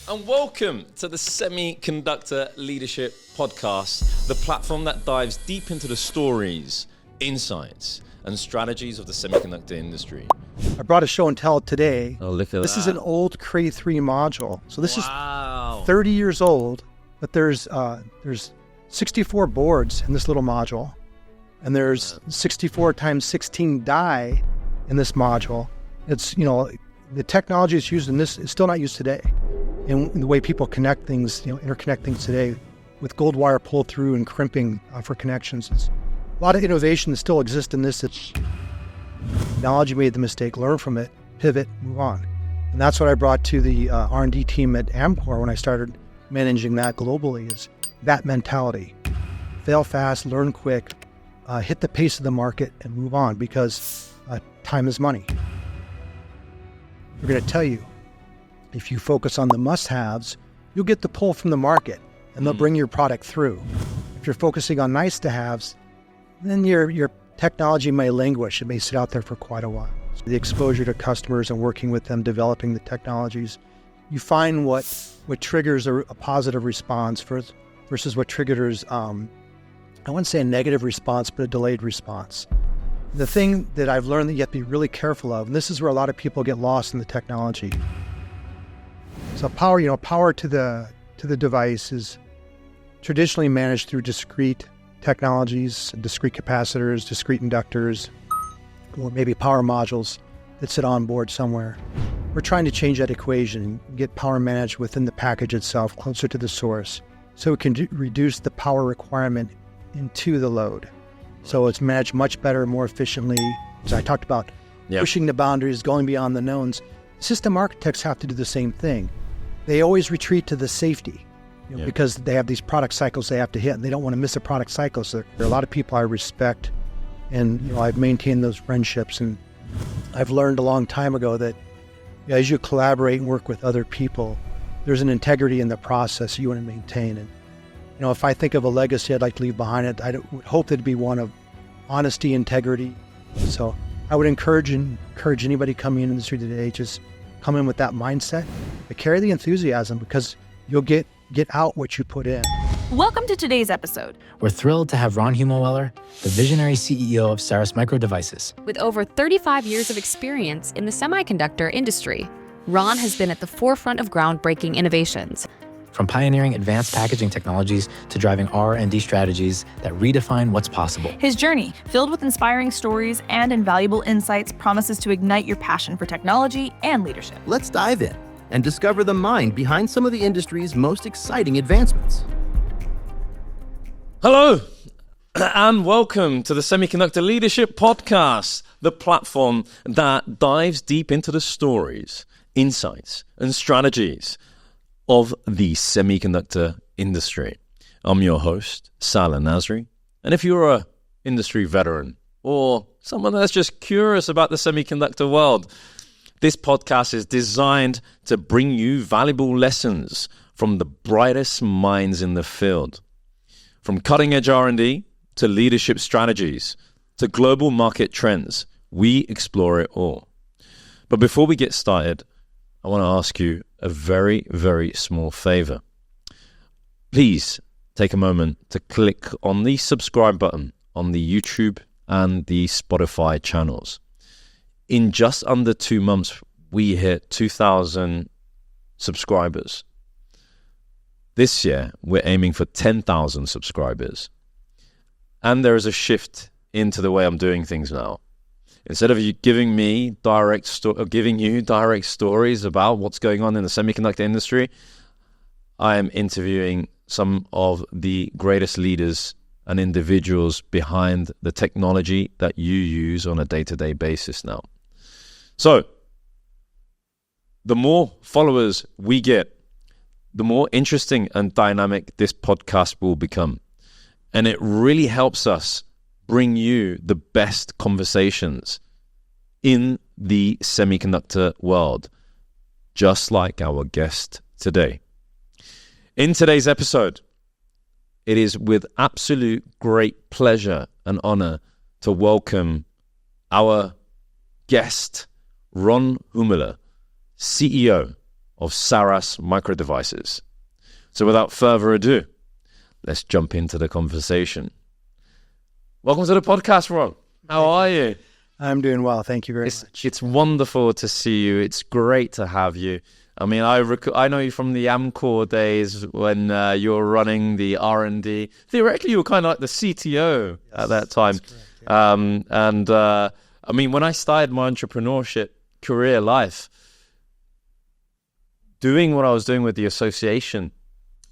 and welcome to the Semiconductor Leadership Podcast, the platform that dives deep into the stories, insights, and strategies of the semiconductor industry. I brought a show and tell today. Oh, look at this that. Is an old Cray 3 module. So this Wow. is 30 years old, but there's 64 boards in this little module, and there's 64 times 16 die in this module. It's, the technology that's used in this is still not used today. In the way people connect things, interconnect things today with gold wire pull through and crimping for connections. It's a lot of innovation that still exists in this. It's technology made the mistake, learn from it, pivot, move on. And that's what I brought to the R&D team at Amkor when I started managing that globally, is that mentality. Fail fast, learn quick, hit the pace of the market and move on, because time is money. We're going to tell you, if you focus on the must-haves, you'll get the pull from the market and they'll bring your product through. If you're focusing on nice-to-haves, then your technology may languish. It may sit out there for quite a while. So the exposure to customers and working with them, developing the technologies, you find what triggers a positive response versus what triggers, I wouldn't say a negative response, but a delayed response. The thing that I've learned that you have to be really careful of, and this is where a lot of people get lost in the technology. So power to the device is traditionally managed through discrete technologies, discrete capacitors, discrete inductors, or maybe power modules that sit on board somewhere. We're trying to change that equation and get power managed within the package itself, closer to the source, so it can reduce the power requirement into the load. So it's managed much better, more efficiently. As I talked about, pushing the boundaries, going beyond the knowns. System architects have to do the same thing. They always retreat to the safety, because they have these product cycles they have to hit, and they don't want to miss a product cycle. So there are a lot of people I respect, and I've maintained those friendships. And I've learned a long time ago that as you collaborate and work with other people, there's an integrity in the process you want to maintain. And if I think of a legacy I'd like to leave behind it, I would hope that it'd be one of honesty, integrity. So I would encourage anybody coming in the industry today, just come in with that mindset, but carry the enthusiasm, because you'll get out what you put in. Welcome to today's episode. We're thrilled to have Ron Huemoeller, the visionary CEO of Saras Micro Devices. With over 35 years of experience in the semiconductor industry, Ron has been at the forefront of groundbreaking innovations. From pioneering advanced packaging technologies to driving R&D strategies that redefine what's possible. His journey, filled with inspiring stories and invaluable insights, promises to ignite your passion for technology and leadership. Let's dive in and discover the mind behind some of the industry's most exciting advancements. Hello, and welcome to the Semiconductor Leadership Podcast, the platform that dives deep into the stories, insights, and strategies of the semiconductor industry. I'm your host, Salah Nasri, and if you're an industry veteran or someone that's just curious about the semiconductor world, this podcast is designed to bring you valuable lessons from the brightest minds in the field. From cutting-edge R&D to leadership strategies to global market trends, we explore it all. But before we get started, I want to ask you a very, very small favor. Please take a moment to click on the subscribe button on the YouTube and the Spotify channels. In just under 2 months, we hit 2,000 subscribers. This year, we're aiming for 10,000 subscribers. And there is a shift into the way I'm doing things now. Instead of you giving you direct stories about what's going on in the semiconductor industry, I am interviewing some of the greatest leaders and individuals behind the technology that you use on a day-to-day basis now. So, the more followers we get, the more interesting and dynamic this podcast will become. And it really helps us bring you the best conversations in the semiconductor world, just like our guest today. In today's episode, it is with absolute great pleasure and honor to welcome our guest, Ron Huemoeller, CEO of Saras micro devices. So without further ado, let's jump into the conversation. Welcome to the podcast, Ron. How are you? I'm doing well. Thank you very much. It's wonderful to see you. It's great to have you. I mean, I know you from the Amkor days when you were running the R&D. Theoretically, you were kind of like the CTO at that time. That's correct, I mean, when I started my entrepreneurship career life, doing what I was doing with the association,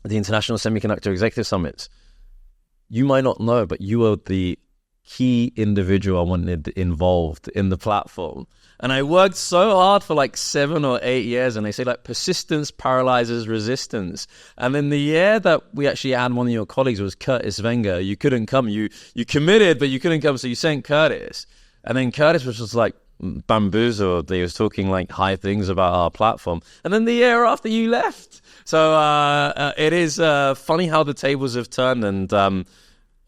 the International Semiconductor Executive Summits, you might not know, but you were the key individual I wanted involved in the platform. And I worked so hard for like 7 or 8 years, and they say like persistence paralyzes resistance. And then the year that we actually had one of your colleagues was Curtis Wenger. You couldn't come. You committed, but you couldn't come. So you sent Curtis. And then Curtis was just like bamboozled. He was talking like high things about our platform. And then the year after you left. So it is funny how the tables have turned. And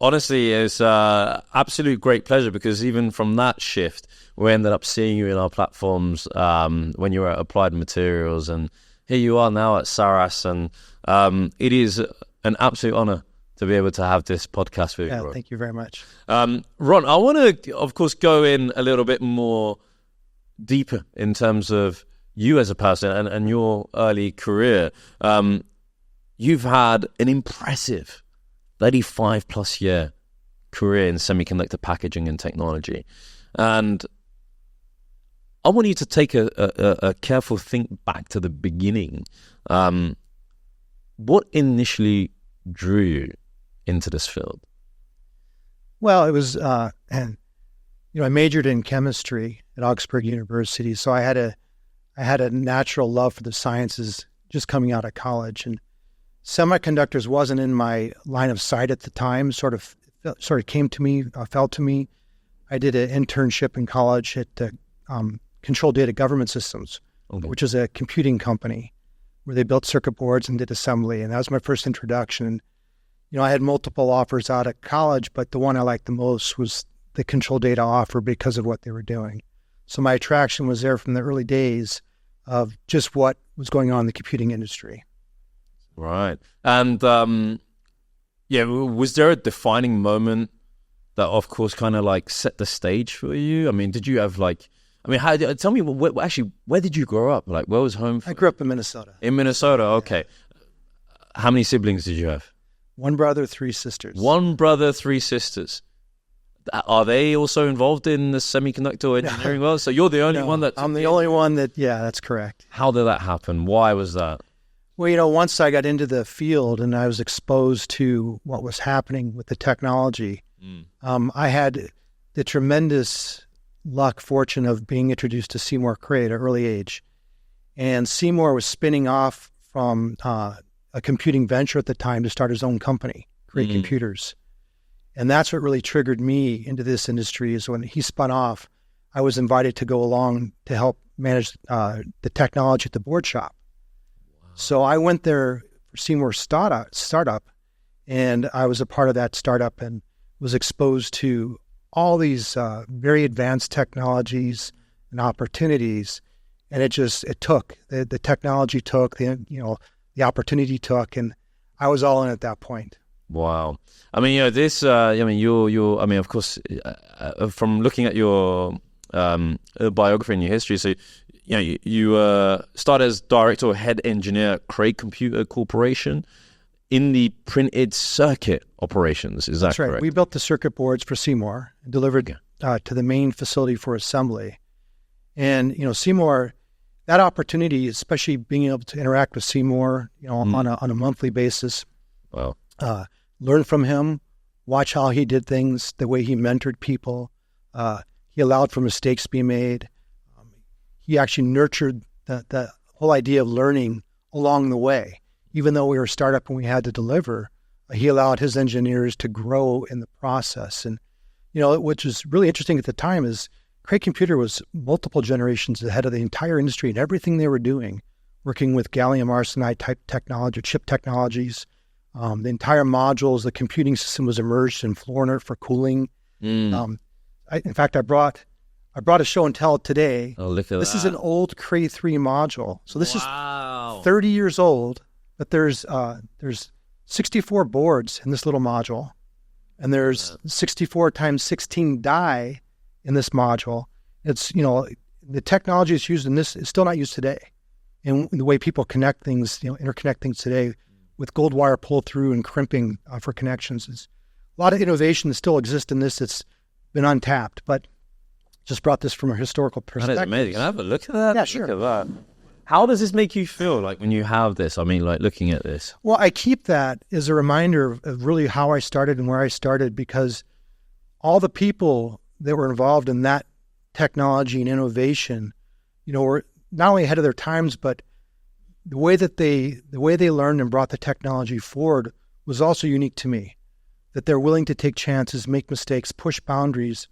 honestly, it's absolute great pleasure, because even from that shift, we ended up seeing you in our platforms when you were at Applied Materials, and here you are now at Saras, and it is an absolute honor to be able to have this podcast with you. Yeah, thank you very much. Ron, I want to, of course, go in a little bit more deeper in terms of you as a person and your early career. You've had an impressive 35-plus year career in semiconductor packaging and technology. And I want you to take a careful think back to the beginning. What initially drew you into this field? Well, it was, I majored in chemistry at Augsburg University, so I had a natural love for the sciences just coming out of college, and semiconductors wasn't in my line of sight at the time. Sort of came to me, fell to me. I did an internship in college at Control Data Government Systems, which is a computing company where they built circuit boards and did assembly. And that was my first introduction. And, I had multiple offers out of college, but the one I liked the most was the Control Data offer because of what they were doing. So my attraction was there from the early days of just what was going on in the computing industry. Right. And, was there a defining moment that, of course, kind of like set the stage for you? I mean, did you have tell me, where did you grow up? Like, where was home? I grew up in Minnesota. In Minnesota, okay. How many siblings did you have? 1 brother, 3 sisters. 1 brother, 3 sisters. Are they also involved in the semiconductor engineering world? So you're the only one that... I'm the only one that, that's correct. How did that happen? Why was that? Well, once I got into the field and I was exposed to what was happening with the technology, I had the tremendous fortune of being introduced to Seymour Cray at an early age. And Seymour was spinning off from a computing venture at the time to start his own company, Cray Computers. And that's what really triggered me into this industry, is when he spun off, I was invited to go along to help manage the technology at the board shop. So I went there for Seymour's startup, and I was a part of that startup and was exposed to all these very advanced technologies and opportunities. And it took. The technology took, the opportunity took, and I was all in at that point. Wow. I mean, of course, from looking at your biography and your history, so you started as director or head engineer at Cray Computer Corporation in the printed circuit operations. Is that That's correct? Right. We built the circuit boards for Seymour and delivered to the main facility for assembly. And, Seymour, that opportunity, especially being able to interact with Seymour, on a monthly basis, wow. Learn from him, watch how he did things, the way he mentored people. He allowed for mistakes to be made. He actually nurtured the whole idea of learning along the way. Even though we were a startup and we had to deliver, he allowed his engineers to grow in the process. And, which was really interesting at the time is Cray Computer was multiple generations ahead of the entire industry and everything they were doing, working with gallium arsenide type technology, chip technologies. The entire modules, the computing system was immersed in Floriner for cooling. In fact, I brought a show and tell today. Oh, look at this that. is an old Cray 3 module. So this is 30 years old, but there's 64 boards in this little module, and there's 64 times 16 die in this module. It's, the technology that's used in this is still not used today. And the way people connect things, interconnect things today with gold wire pull through and crimping for connections, is a lot of innovation that still exists in this that's been untapped, but just brought this from a historical perspective. That is amazing. Can I have a look at that? Yeah, sure. Look at that. How does this make you feel, like, when you have this? I mean, like, looking at this. Well, I keep that as a reminder of really how I started and where I started, because all the people that were involved in that technology and innovation, were not only ahead of their times, but the way they learned and brought the technology forward was also unique to me. That they're willing to take chances, make mistakes, push boundaries,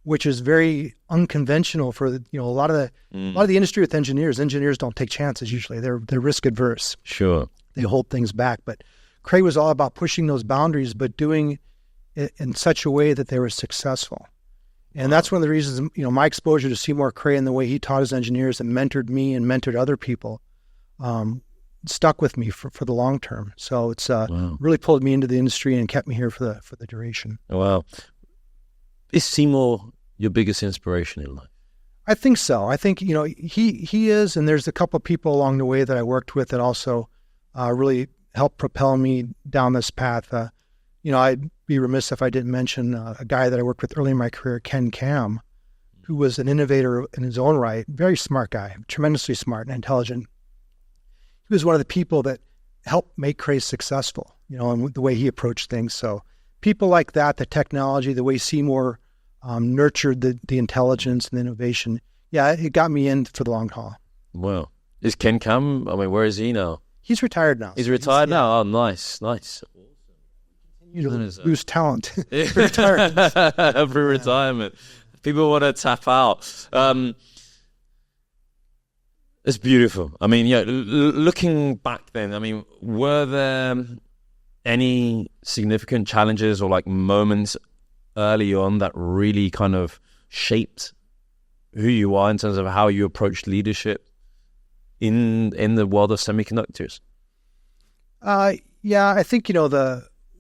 which is very unconventional for a lot of the industry with engineers. Engineers don't take chances usually. They're risk adverse. Sure. They hold things back. But Cray was all about pushing those boundaries, but doing it in such a way that they were successful. And that's one of the reasons, my exposure to Seymour Cray and the way he taught his engineers and mentored me and mentored other people stuck with me for the long term. So it's really pulled me into the industry and kept me here for the duration. Wow. Is Seymour your biggest inspiration in life? I think so. I think, he is, and there's a couple of people along the way that I worked with that also really helped propel me down this path. I'd be remiss if I didn't mention a guy that I worked with early in my career, Ken Kam, who was an innovator in his own right, very smart guy, tremendously smart and intelligent. He was one of the people that helped make Cray successful, and the way he approached things. So people like that, the technology, the way Seymour nurtured the intelligence and the innovation, it got me in for the long haul. Wow. Is Ken Kam, where is he now? He's retired now. He's retired now? Oh, nice. You lose talent. Retirement. Every retirement. People want to tap out. It's beautiful. Looking back then, were there any significant challenges or moments early on that really kind of shaped who you are in terms of how you approach leadership in the world of semiconductors? I think,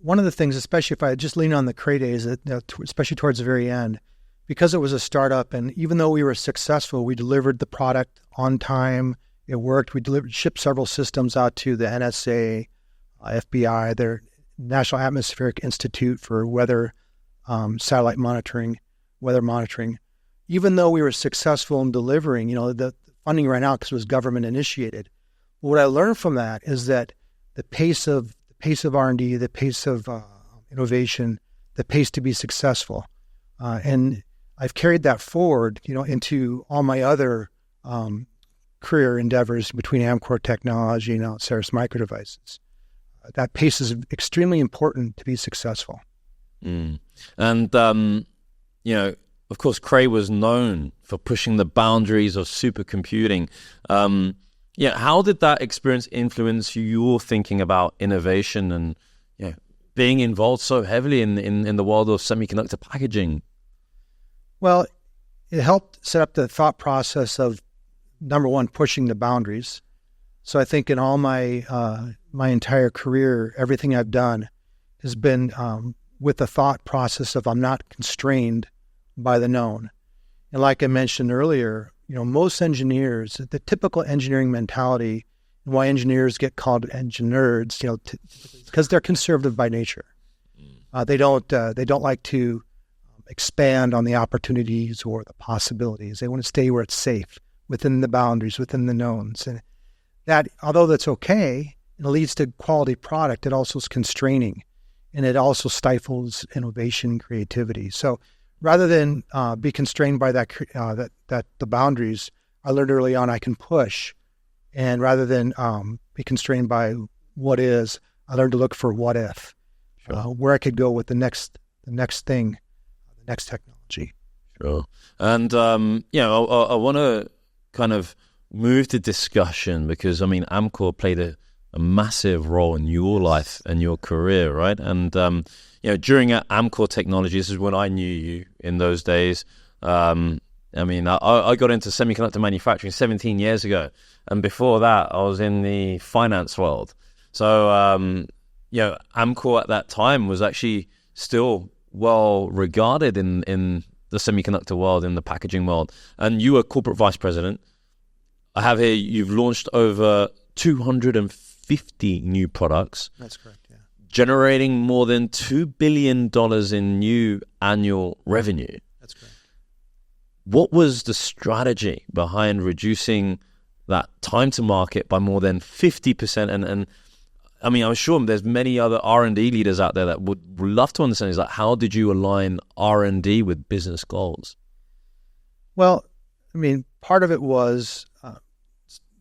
one of the things, especially if I just lean on the Cray days, especially towards the very end, because it was a startup, and even though we were successful, we delivered the product on time. It worked. We shipped several systems out to the NSA, FBI, their National Atmospheric Institute for weather, satellite monitoring, weather monitoring. Even though we were successful in delivering, the funding ran out because it was government initiated. But what I learned from that is that the pace of R&D, the pace of innovation, the pace to be successful, and I've carried that forward, into all my other career endeavors between Amkor Technology and now Saras Micro Devices. That pace is extremely important to be successful. And, of course, Cray was known for pushing the boundaries of supercomputing. How did that experience influence your thinking about innovation and being involved so heavily in the world of semiconductor packaging? Well, it helped set up the thought process of, number one, pushing the boundaries. So I think in all my entire career, everything I've done has been with the thought process of I'm not constrained by the known. And like I mentioned earlier, most engineers, the typical engineering mentality, and why engineers get called engineers, because they're conservative by nature. They don't like to expand on the opportunities or the possibilities. They want to stay where it's safe, within the boundaries, within the knowns. And that, although that's okay, and it leads to quality product, it also is constraining, and it also stifles innovation, creativity. So rather than be constrained by that the boundaries, I learned early on I can push, and rather than be constrained by what is, I learned to look for what if, where I could go with the next thing, the next technology. Sure. And I want to kind of move to discussion because Amkor played a massive role in your life and your career, right? And during Amkor Technology, this is when I knew you in those days. I mean, I got into semiconductor manufacturing 17 years ago. And before that, I was in the finance world. So, Amkor at that time was actually still well regarded in the semiconductor world, in the packaging world. And you were corporate vice president. I have here, you've launched over 250 new products. That's correct, yeah. Generating more than $2 billion in new annual revenue. That's correct. What was the strategy behind reducing that time to market by more than 50%? And I mean, I'm sure there's many other R&D leaders out there that would love to understand is like, how did you align R&D with business goals? Well, I mean, part of it was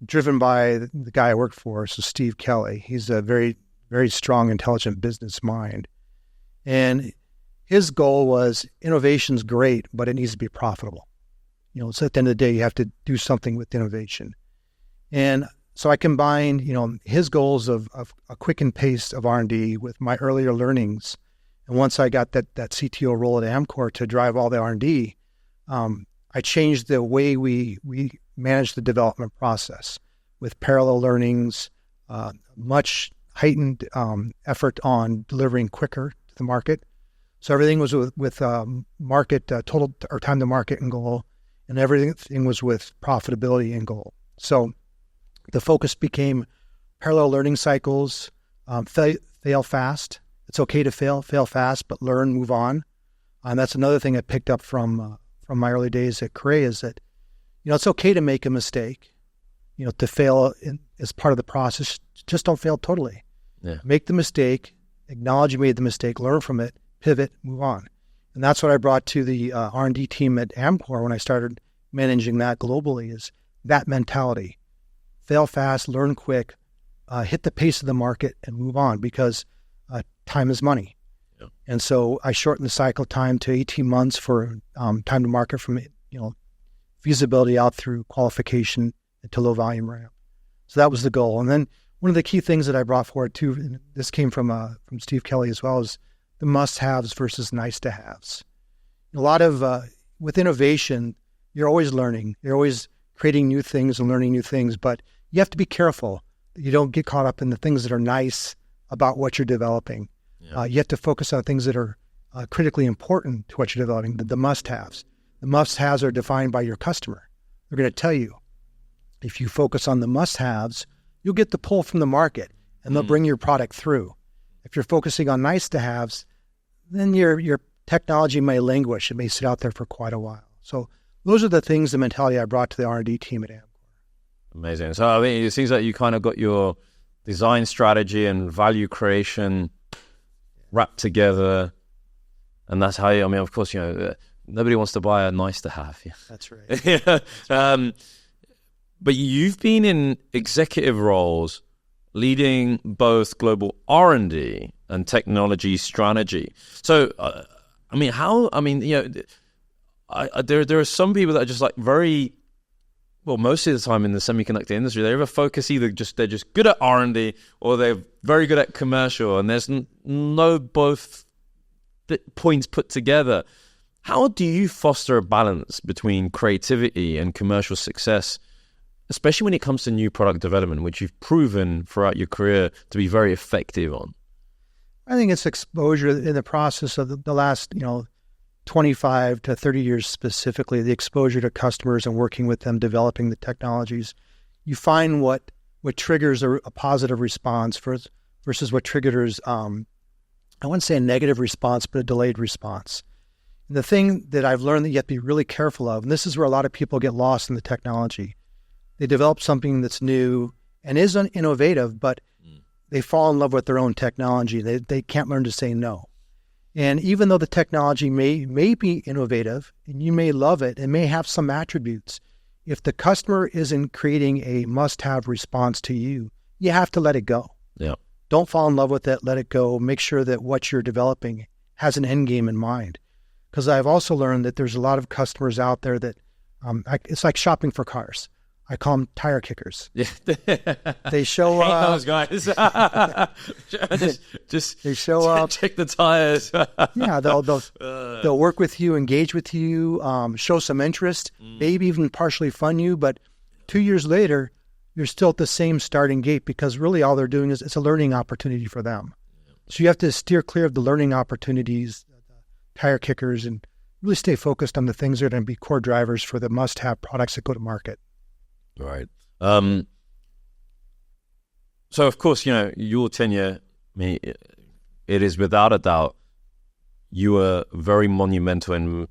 driven by the guy I worked for, so Steve Kelly. He's a very, very strong, intelligent business mind. And his goal was innovation's great, but it needs to be profitable. So at the end of the day, you have to do something with innovation. And so I combined, his goals of a quickened pace of R&D with my earlier learnings. And once I got that CTO role at Amkor to drive all the R&D, I changed the way we manage the development process with parallel learnings, much heightened effort on delivering quicker to the market. So everything was with market total or time to market and goal, and everything was with profitability and goal. So the focus became parallel learning cycles, fail fast. It's okay to fail fast, but learn, move on. And that's another thing I picked up from my early days at Cray is that, it's okay to make a mistake, to fail as part of the process. Just don't fail totally. Yeah. Make the mistake, acknowledge you made the mistake, learn from it, pivot, move on. And that's what I brought to the R&D team at Amkor when I started managing that globally is that mentality. Fail fast, learn quick, hit the pace of the market and move on because time is money. Yeah. And so I shortened the cycle time to 18 months for time to market from, feasibility out through qualification to low volume ramp. So that was the goal. And then one of the key things that I brought forward too, and this came from Steve Kelly as well, is the must-haves versus nice-to-haves. A lot of, with innovation, you're always learning. You're always creating new things and learning new things, but you have to be careful that you don't get caught up in the things that are nice about what you're developing. Yeah. You have to focus on things that are critically important to what you're developing, the must-haves. The must-haves are defined by your customer. They're going to tell you. If you focus on the must-haves, you'll get the pull from the market, and they'll bring your product through. If you're focusing on nice-to-haves, then your technology may languish. It may sit out there for quite a while. So those are the things, the mentality I brought to the R&D team at Amkor. Amazing. So I mean, it seems like you kind of got your design strategy and value creation wrapped together, and that's how you, of course, nobody wants to buy a nice to have. Yeah. That's right. Yeah. But you've been in executive roles leading both global R&D and technology strategy. So, there are some people that are just like most of the time in the semiconductor industry, they ever focus they're just good at R&D or they're very good at commercial, and there's no both points put together. How do you foster a balance between creativity and commercial success, especially when it comes to new product development, which you've proven throughout your career to be very effective on? I think it's exposure in the process of the last, 25 to 30 years specifically, the exposure to customers and working with them, developing the technologies. You find what triggers a positive response versus what triggers, I wouldn't say a negative response, but a delayed response. And the thing that I've learned that you have to be really careful of, and this is where a lot of people get lost in the technology. They develop something that's new and is innovative, but they fall in love with their own technology. They can't learn to say no. And even though the technology may be innovative and you may love it and may have some attributes, if the customer isn't creating a must-have response to you, you have to let it go. Yeah. Don't fall in love with it. Let it go. Make sure that what you're developing has an end game in mind. Because I've also learned that there's a lot of customers out there that it's like shopping for cars. I call them tire kickers. Yeah. They show those guys. just Just they show up, check the tires. Yeah, they'll work with you, engage with you, show some interest, maybe even partially fund you. But 2 years later, you're still at the same starting gate because really all they're doing is it's a learning opportunity for them. So you have to steer clear of the learning opportunities, tire kickers, and really stay focused on the things that are going to be core drivers for the must-have products that go to market. Right. So, of course, your tenure, it is without a doubt, you were very monumental in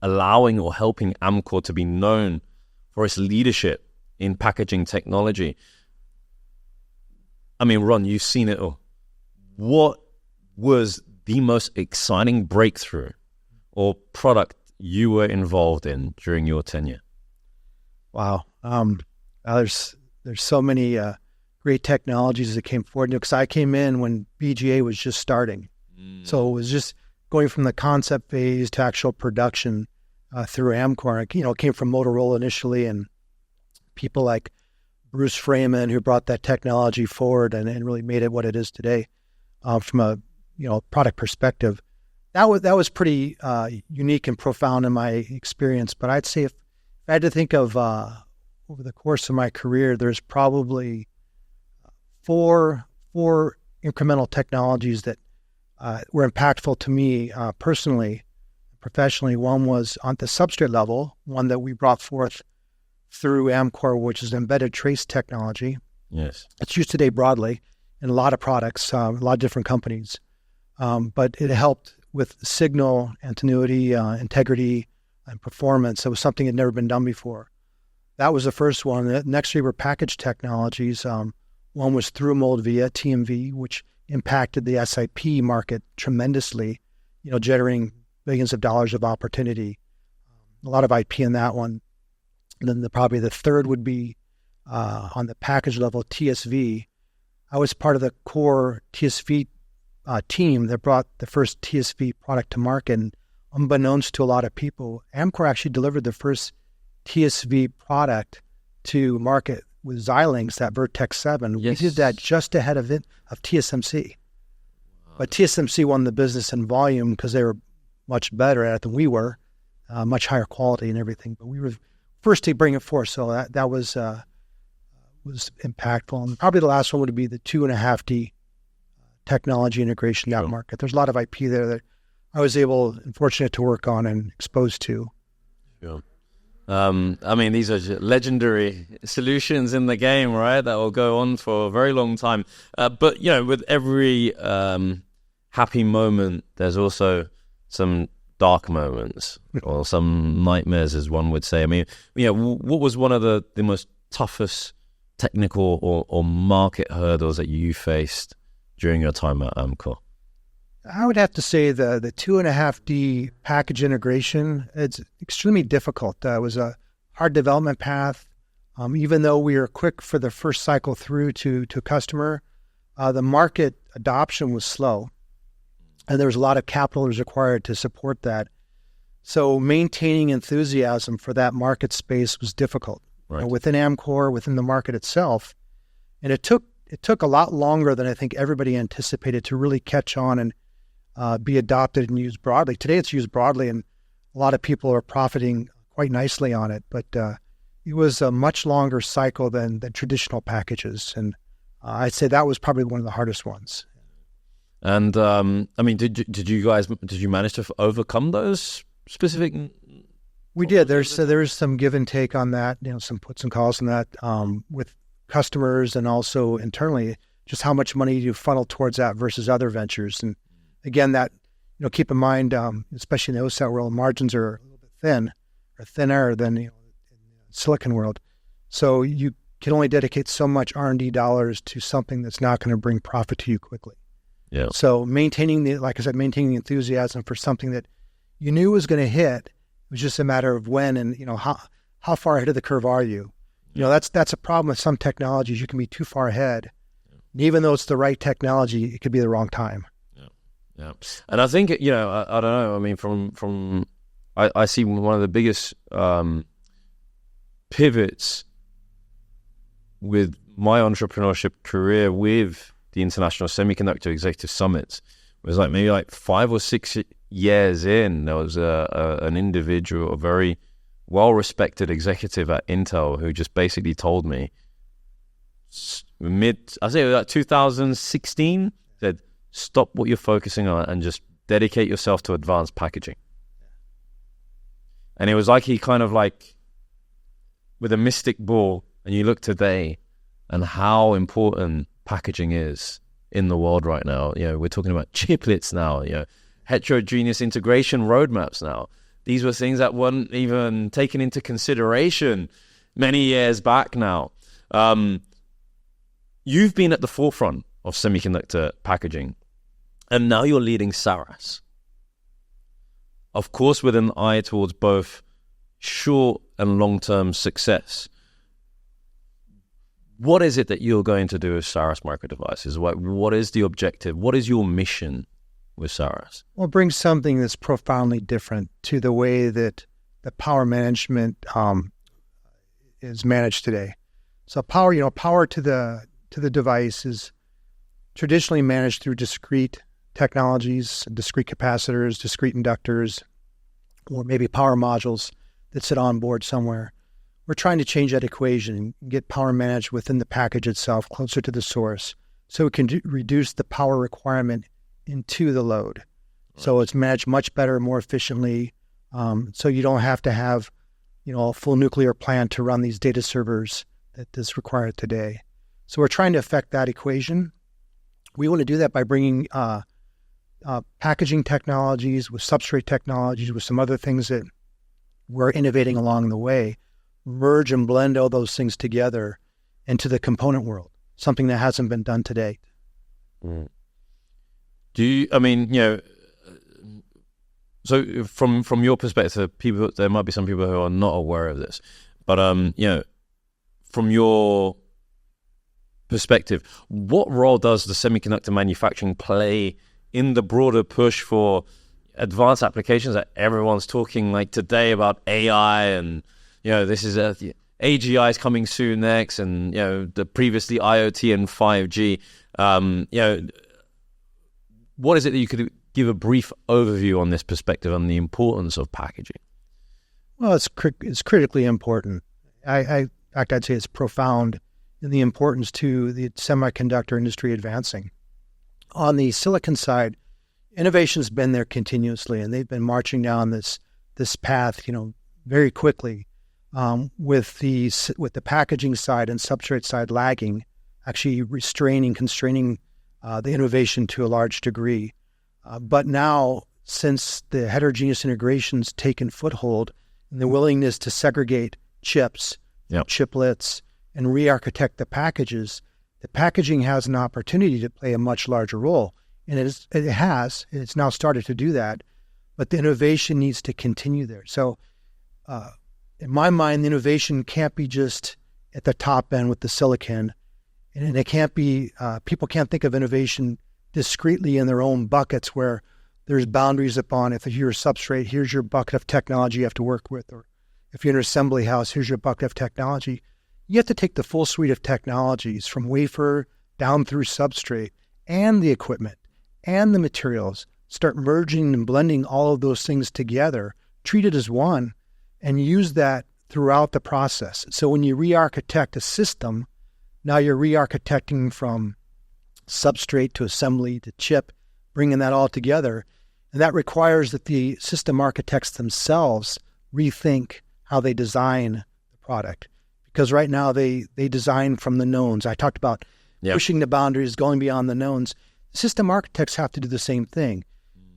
allowing or helping Amkor to be known for its leadership in packaging technology. I mean, Ron, you've seen it all. What was the most exciting breakthrough or product you were involved in during your tenure? Wow. There's so many great technologies that came forward. Because I came in when BGA was just starting. So it was just going from the concept phase to actual production through Amkor. It came from Motorola initially, and people like Bruce Freeman, who brought that technology forward and really made it what it is today from a product perspective. That was pretty unique and profound in my experience. But I'd say if I had to think of over the course of my career, there's probably four incremental technologies that were impactful to me personally, professionally. One was on the substrate level, one that we brought forth through Amkor, which is embedded trace technology. Yes. It's used today broadly in a lot of products, a lot of different companies. But it helped with signal, continuity, integrity, and performance. It was something that had never been done before. That was the first one. The next three were package technologies. One was through mold via TMV, which impacted the SiP market tremendously, generating billions of dollars of opportunity. A lot of IP in that one. And then probably the third would be on the package level, TSV. I was part of the core TSV team that brought the first TSV product to market. And unbeknownst to a lot of people, Amkor actually delivered the first TSV product to market with Xilinx, that Vertex 7. Yes. We did that just ahead of TSMC. But TSMC won the business in volume because they were much better at it than we were, much higher quality and everything. But we were first to bring it forth, so that was impactful. And probably the last one would be the 2.5D technology integration in that market. There's a lot of IP there that I was able and fortunate to work on and exposed to. Sure. These are legendary solutions in the game, right? That will go on for a very long time. But with every happy moment, there's also some dark moments or some nightmares, as one would say. What was one of the most toughest technical or market hurdles that you faced during your time at Amkor? I would have to say the 2.5D package integration, it's extremely difficult. It was a hard development path. Even though we were quick for the first cycle through to customer, the market adoption was slow. And there was a lot of capital that was required to support that. So maintaining enthusiasm for that market space was difficult. Right. Within Amkor, within the market itself. And it took a lot longer than I think everybody anticipated to really catch on and be adopted and used broadly. Today it's used broadly and a lot of people are profiting quite nicely on it, but it was a much longer cycle than traditional packages. And I'd say that was probably one of the hardest ones. And did you manage to overcome those specific? We did. There's some give and take on that, some puts and calls on that with customers and also internally, just how much money you funnel towards that versus other ventures. And again, that, keep in mind, especially in the OSAT world, margins are a little bit thin or thinner than in the silicon world. So you can only dedicate so much R&D dollars to something that's not going to bring profit to you quickly. Yeah. So maintaining the enthusiasm for something that you knew was going to hit, it was just a matter of when and, how far ahead of the curve are you? That's a problem with some technologies. You can be too far ahead. And even though it's the right technology, it could be the wrong time. Yeah. And I think, I don't know, I see one of the biggest pivots with my entrepreneurship career with the International Semiconductor Executive Summits. It was like maybe like 5 or 6 years in, there was an individual, a very well-respected executive at Intel, who just basically told me, I say like 2016, said, stop what you're focusing on and just dedicate yourself to advanced packaging. And it was like he kind of like, with a mystic ball, and you look today and how important packaging is in the world right now. You know, we're talking about chiplets now, you know, heterogeneous integration roadmaps now. These were things that weren't even taken into consideration many years back now. You've been at the forefront of semiconductor packaging, and now you're leading Saras. Of course, with an eye towards both short and long-term success. What is it that you're going to do with Saras Micro Devices? What is the objective? What is your mission with Saras? Well, bring something that's profoundly different to the way that the power management is managed today. So power to the device is traditionally managed through discrete technologies, discrete capacitors, discrete inductors, or maybe power modules that sit on board somewhere. We're trying to change that equation and get power managed within the package itself, closer to the source, so it can reduce the power requirement into the load. Right. So it's managed much better, more efficiently, so you don't have to have, a full nuclear plant to run these data servers that is required today. So we're trying to affect that equation. We want to do that by bringing packaging technologies with substrate technologies, with some other things that we're innovating along the way, merge and blend all those things together into the component world, something that hasn't been done today. Mm. So from your perspective, there might be some people who are not aware of this, but from your perspective, what role does the semiconductor manufacturing play in the broader push for advanced applications that everyone's talking like today about AI, and this is AGI is coming soon next, and the previously IoT and 5G. What is it that you could give a brief overview on this perspective on the importance of packaging? Well, it's critically important. I'd say it's profound in the importance to the semiconductor industry advancing. On the silicon side, innovation's been there continuously, and they've been marching down this path, very quickly. With the packaging side and substrate side lagging, actually constraining the innovation to a large degree. But now, since the heterogeneous integration's taken foothold and the willingness to segregate chips, chiplets, and re-architect the packages, the packaging has an opportunity to play a much larger role. And it's now started to do that, but the innovation needs to continue there. So in my mind, the innovation can't be just at the top end with the silicon, and it can't be, people can't think of innovation discretely in their own buckets where there's boundaries upon, if you're a substrate, here's your bucket of technology you have to work with, or if you're an assembly house, here's your bucket of technology. You have to take the full suite of technologies from wafer down through substrate and the equipment and the materials, start merging and blending all of those things together, treat it as one, and use that throughout the process. So when you re-architect a system, now you're re-architecting from substrate to assembly to chip, bringing that all together. And that requires that the system architects themselves rethink how they design the product. Because right now they design from the knowns. I talked about pushing the boundaries, going beyond the knowns. System architects have to do the same thing.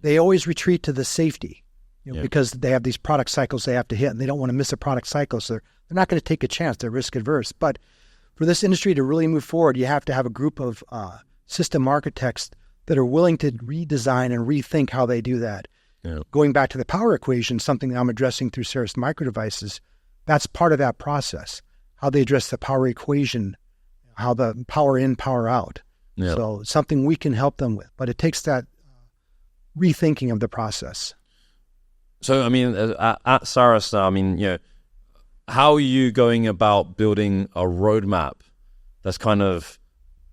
They always retreat to the safety, because they have these product cycles they have to hit, and they don't want to miss a product cycle. So they're not going to take a chance. They're risk adverse. But for this industry to really move forward, you have to have a group of system architects that are willing to redesign and rethink how they do that. Yeah. Going back to the power equation, something that I'm addressing through Saras Micro Devices, that's part of that process. How they address the power equation, how the power in, power out. Yeah. So something we can help them with, but it takes that rethinking of the process. So, at Saras now, how are you going about building a roadmap that's kind of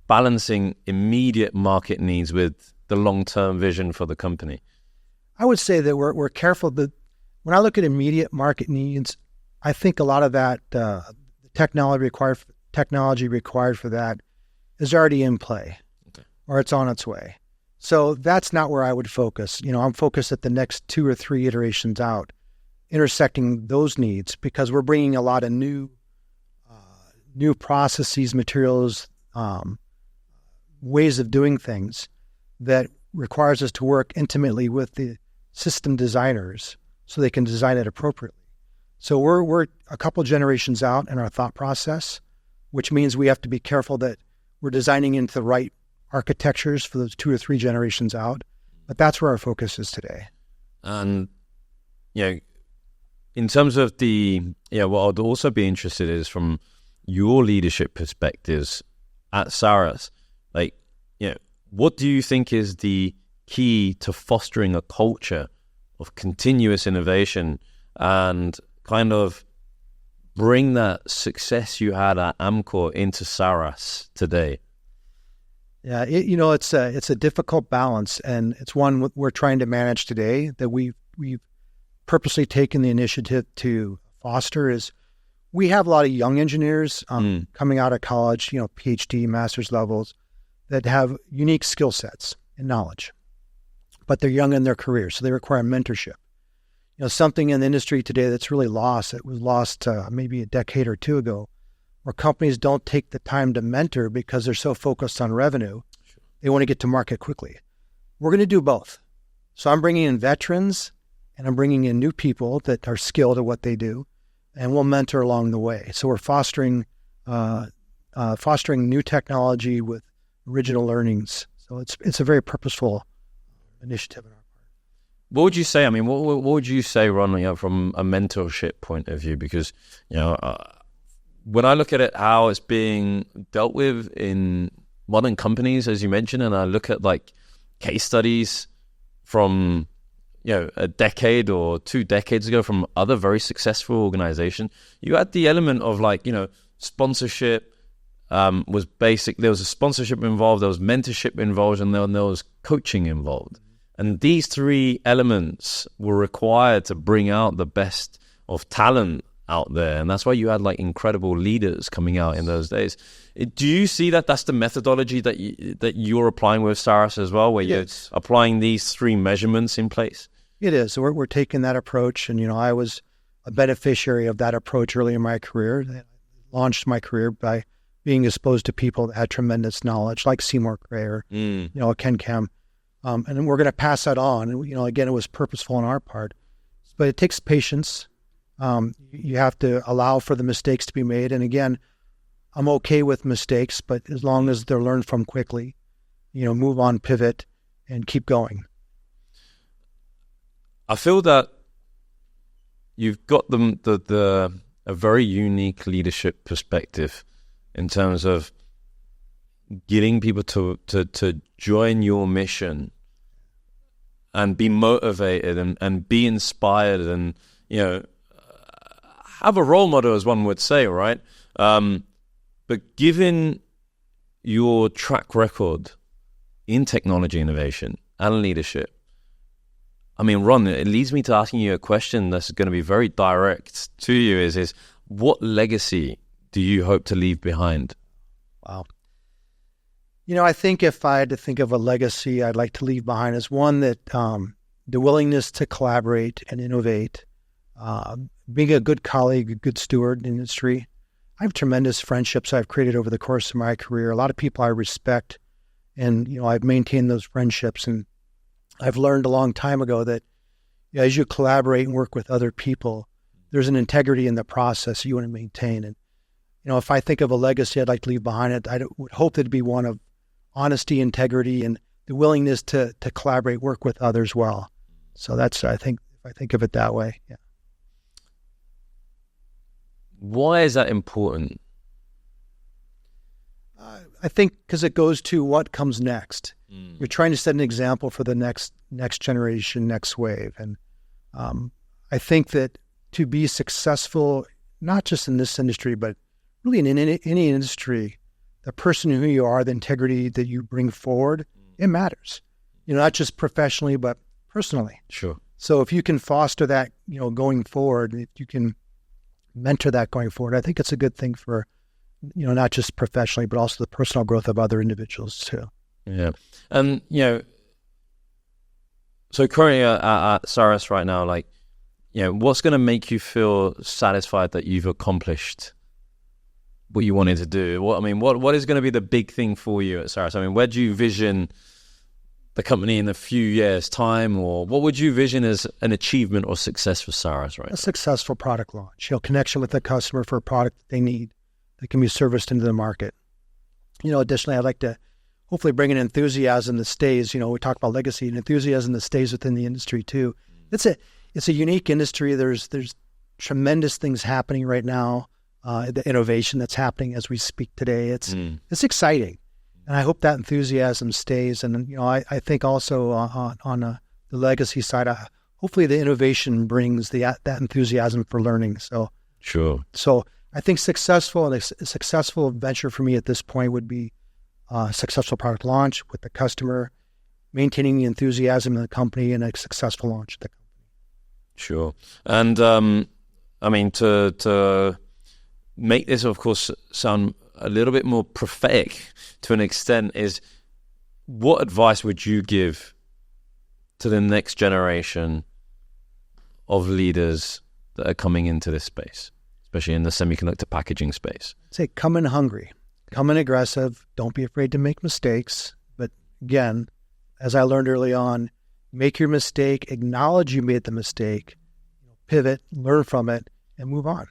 balancing immediate market needs with the long-term vision for the company? I would say that we're careful that when I look at immediate market needs, I think a lot of that technology required for that is already in play, or it's on its way. So that's not where I would focus. I'm focused at the next 2 or 3 iterations out, intersecting those needs, because we're bringing a lot of new processes, materials, ways of doing things that requires us to work intimately with the system designers so they can design it appropriately. So we're a couple generations out in our thought process, which means we have to be careful that we're designing into the right architectures for those 2 or 3 generations out. But that's where our focus is today. And, in terms of what I'd also be interested is from your leadership perspectives at Saras, what do you think is the key to fostering a culture of continuous innovation and kind of bring that success you had at Amkor into Saras today? Yeah, it's a difficult balance, and it's one we're trying to manage today, that we've purposely taken the initiative to foster. Is we have a lot of young engineers coming out of college, PhD, master's levels, that have unique skill sets and knowledge, but they're young in their career, so they require mentorship. Something in the industry today that's really lost. It was lost maybe a decade or 2 ago, where companies don't take the time to mentor because they're so focused on revenue. Sure. They want to get to market quickly. We're going to do both. So I'm bringing in veterans and I'm bringing in new people that are skilled at what they do, and we'll mentor along the way. So we're fostering new technology with original learnings. So it's a very purposeful initiative in our part. What would you say? I mean, what would you say, Ron, from a mentorship point of view? Because, when I look at it, how it's being dealt with in modern companies, as you mentioned, and I look at case studies from, a decade or 2 decades ago from other very successful organizations, you had the element of sponsorship was basic. There was a sponsorship involved, there was mentorship involved, and then there was coaching involved. And these 3 elements were required to bring out the best of talent out there. And that's why you had incredible leaders coming out in those days. Do you see that that's the methodology that you're applying with Saras as well, where you're applying these 3 measurements in place? It is. So we're taking that approach. And, I was a beneficiary of that approach early in my career. I launched my career by being exposed to people that had tremendous knowledge, like Seymour Cray or, Ken Kem. And then we're going to pass that on. And, again, it was purposeful on our part, but it takes patience. You have to allow for the mistakes to be made. And again, I'm okay with mistakes, but as long as they're learned from quickly, move on, pivot, and keep going. I feel that you've got a very unique leadership perspective in terms of getting people to join your mission and be motivated and be inspired and, have a role model, as one would say, right? But given your track record in technology innovation and leadership, I mean, Ron, it leads me to asking you a question that's going to be very direct to you is what legacy do you hope to leave behind? Wow. I think if I had to think of a legacy I'd like to leave behind is one that the willingness to collaborate and innovate, being a good colleague, a good steward in the industry. I have tremendous friendships I've created over the course of my career. A lot of people I respect, and I've maintained those friendships. And I've learned a long time ago that as you collaborate and work with other people, there's an integrity in the process you want to maintain. And if I think of a legacy I'd like to leave behind, I would hope that it'd be one of honesty, integrity, and the willingness to collaborate, work with others well. So that's, I think, if I think of it that way, yeah. Why is that important? I think because it goes to what comes next. You're trying to set an example for the next generation, next wave. And I think that to be successful, not just in this industry, but really in any industry, the person who you are, the integrity that you bring forward, it matters. Not just professionally, but personally. Sure. So if you can foster that, going forward, if you can mentor that going forward, I think it's a good thing for, not just professionally, but also the personal growth of other individuals too. Yeah. And, so currently at Saras right now, what's going to make you feel satisfied that you've accomplished what you wanted to do? What is going to be the big thing for you at Saras? Where do you vision the company in a few years' time, or what would you vision as an achievement or success for Saras right now? A successful product launch, connection with the customer for a product that they need that can be serviced into the market. Additionally, I'd like to hopefully bring an enthusiasm that stays, we talk about legacy, and enthusiasm that stays within the industry too. It's a unique industry. There's tremendous things happening right now. The innovation that's happening as we speak today, it's exciting. And I hope that enthusiasm stays. And, I think also on the legacy side, hopefully the innovation brings that enthusiasm for learning. So, sure. So I think a successful venture for me at this point would be a successful product launch with the customer, maintaining the enthusiasm in the company, and a successful launch of the company. Sure. And, to make this, of course, sound a little bit more prophetic to an extent, is what advice would you give to the next generation of leaders that are coming into this space, especially in the semiconductor packaging space? Say, come in hungry, come in aggressive, don't be afraid to make mistakes. But again, as I learned early on, make your mistake, acknowledge you made the mistake, pivot, learn from it, and move on.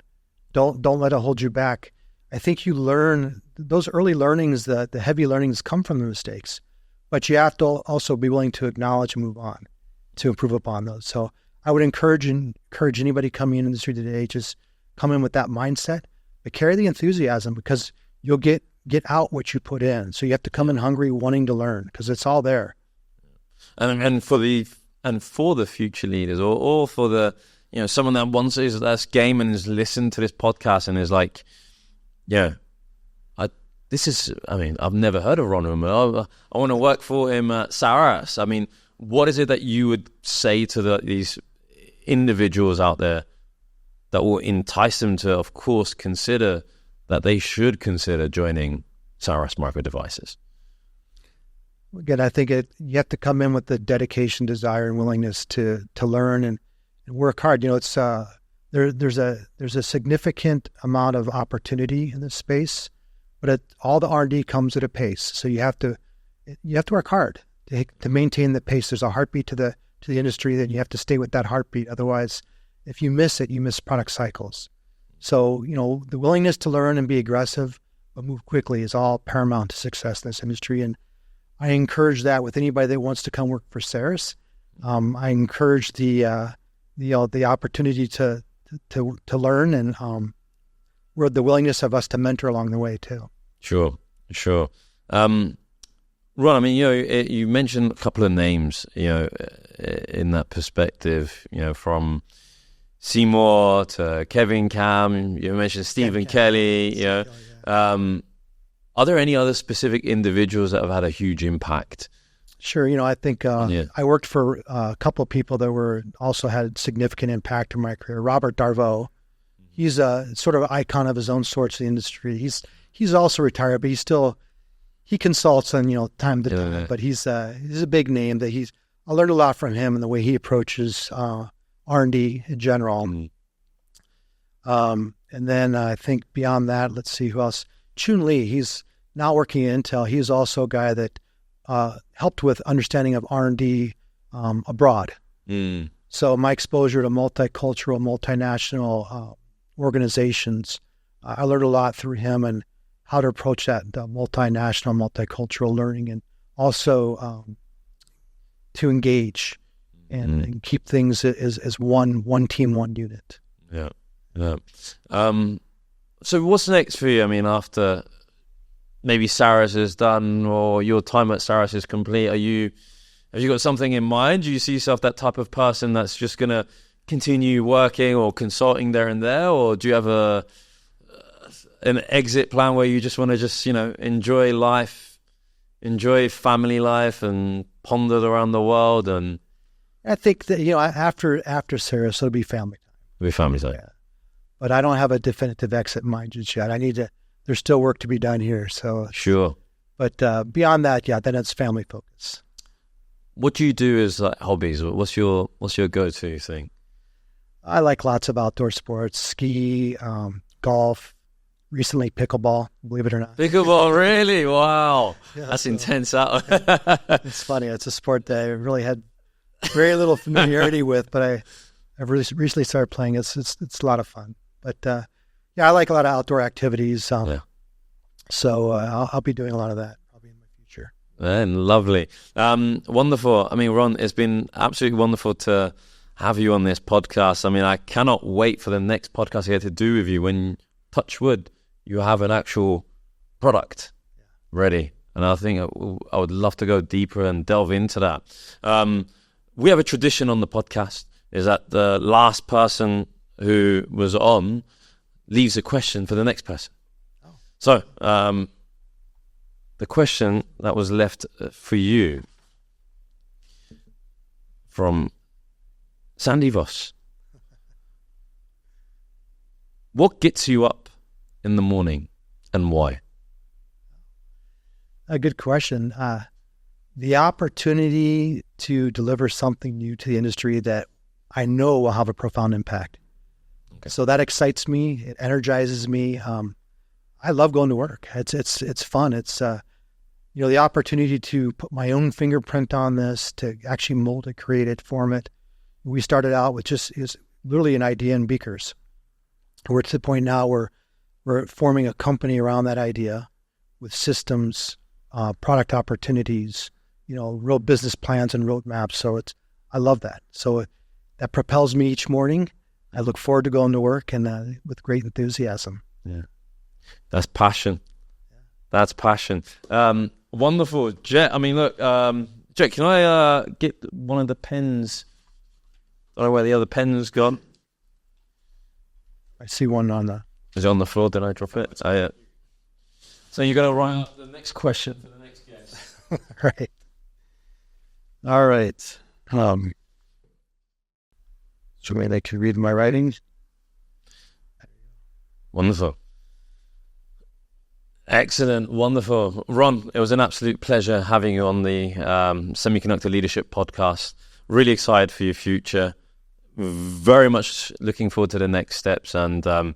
Don't let it hold you back. I think you learn those early learnings, the heavy learnings come from the mistakes, but you have to also be willing to acknowledge and move on to improve upon those. So I would encourage anybody coming in the industry today, just come in with that mindset, but carry the enthusiasm, because you'll get out what you put in. So you have to come in hungry, wanting to learn, because it's all there. And for the future leaders, or for the someone that wants that's game and has listened to this podcast and is like, I've never heard of Ron Huemoeller. I want to work for him at Saras. What is it that you would say to these individuals out there that will entice them to, of course, consider that they should consider joining Saras Micro Devices? Again, I think you have to come in with the dedication, desire, and willingness to learn and work hard. It's there's a significant amount of opportunity in this space, but all the R&D comes at a pace. So you have to work hard to maintain the pace. There's a heartbeat to the industry, that you have to stay with that heartbeat. Otherwise, if you miss it, you miss product cycles. So the willingness to learn and be aggressive but move quickly is all paramount to success in this industry. And I encourage that with anybody that wants to come work for Saras. I encourage the opportunity to learn, and the willingness of us to mentor along the way too. Sure. Ron, you mentioned a couple of names, in that perspective, from Seymour to Kevin Cam. You mentioned Stephen Kelly. Are there any other specific individuals that have had a huge impact? Sure. I think I worked for a couple of people that also had significant impact in my career. Robert Darveau, he's a sort of icon of his own sorts in the industry. He's also retired, but he consults on time to time. But he's a big name that I learned a lot from him and the way he approaches R&D in general. And then I think beyond that, let's see who else. Chun Lee, he's now working at Intel. He's also a guy that helped with understanding of R&D abroad. So my exposure to multicultural, multinational organizations, I learned a lot through him and how to approach that multinational, multicultural learning, and also to engage and keep things as one team, one unit. Yeah. So what's next for you? After maybe Saras is done or your time at Saras is complete, have you got something in mind? Do you see yourself that type of person that's just going to continue working or consulting there and there, or do you have an exit plan where you just want to enjoy life, enjoy family life, and ponder around the world? And I think that after Saras, it'll be family time. It'll be family time. Yeah. But I don't have a definitive exit in mind just yet. There's still work to be done here. So sure. But beyond that, then it's family focus. What do you do as hobbies? What's your go-to thing? I like lots of outdoor sports: ski, golf. Recently, pickleball. Believe it or not. Pickleball, really? Wow, Yeah, that's so- intense. Out. It's funny. It's a sport that I really had very little familiarity with, but I've recently started playing. It's a lot of fun. But I like a lot of outdoor activities. So I'll be doing a lot of that probably in my future. Man, lovely. Wonderful. I mean, Ron, it's been absolutely wonderful to have you on this podcast. I mean, I cannot wait for the next podcast I get to do with you when, touch wood, you have an actual product ready. And I think I would love to go deeper and delve into that. We have a tradition on the podcast, is that the last person who was on leaves a question for the next person. Oh. So, the question that was left for you from Sandy Voss. What gets you up in the morning and why? A good question. The opportunity to deliver something new to the industry that I know will have a profound impact. Okay. So that excites me. It energizes me. I love going to work. It's fun. It's the opportunity to put my own fingerprint on this, to actually mold it, create it, form it. We started out with is literally an idea in beakers. We're to the point now where we're forming a company around that idea with systems, product opportunities, real business plans and roadmaps. So I love that. So that propels me each morning. I look forward to going to work and with great enthusiasm. Yeah, that's passion. That's passion. Wonderful, Jet. I mean, look, Jet, can I get one of the pens? I don't know where the other pen's gone. I see one on the... Is it on the floor? Did I drop it? So you're going to write up the next question for the next guest. Right. All right. So maybe they could read my writings. Wonderful. Excellent. Wonderful. Ron, it was an absolute pleasure having you on the Semiconductor Leadership Podcast. Really excited for your future. Very much looking forward to the next steps, and I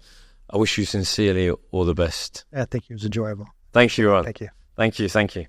wish you sincerely all the best. I think it was enjoyable. Thank you, Ron. Thank you. Thank you. Thank you.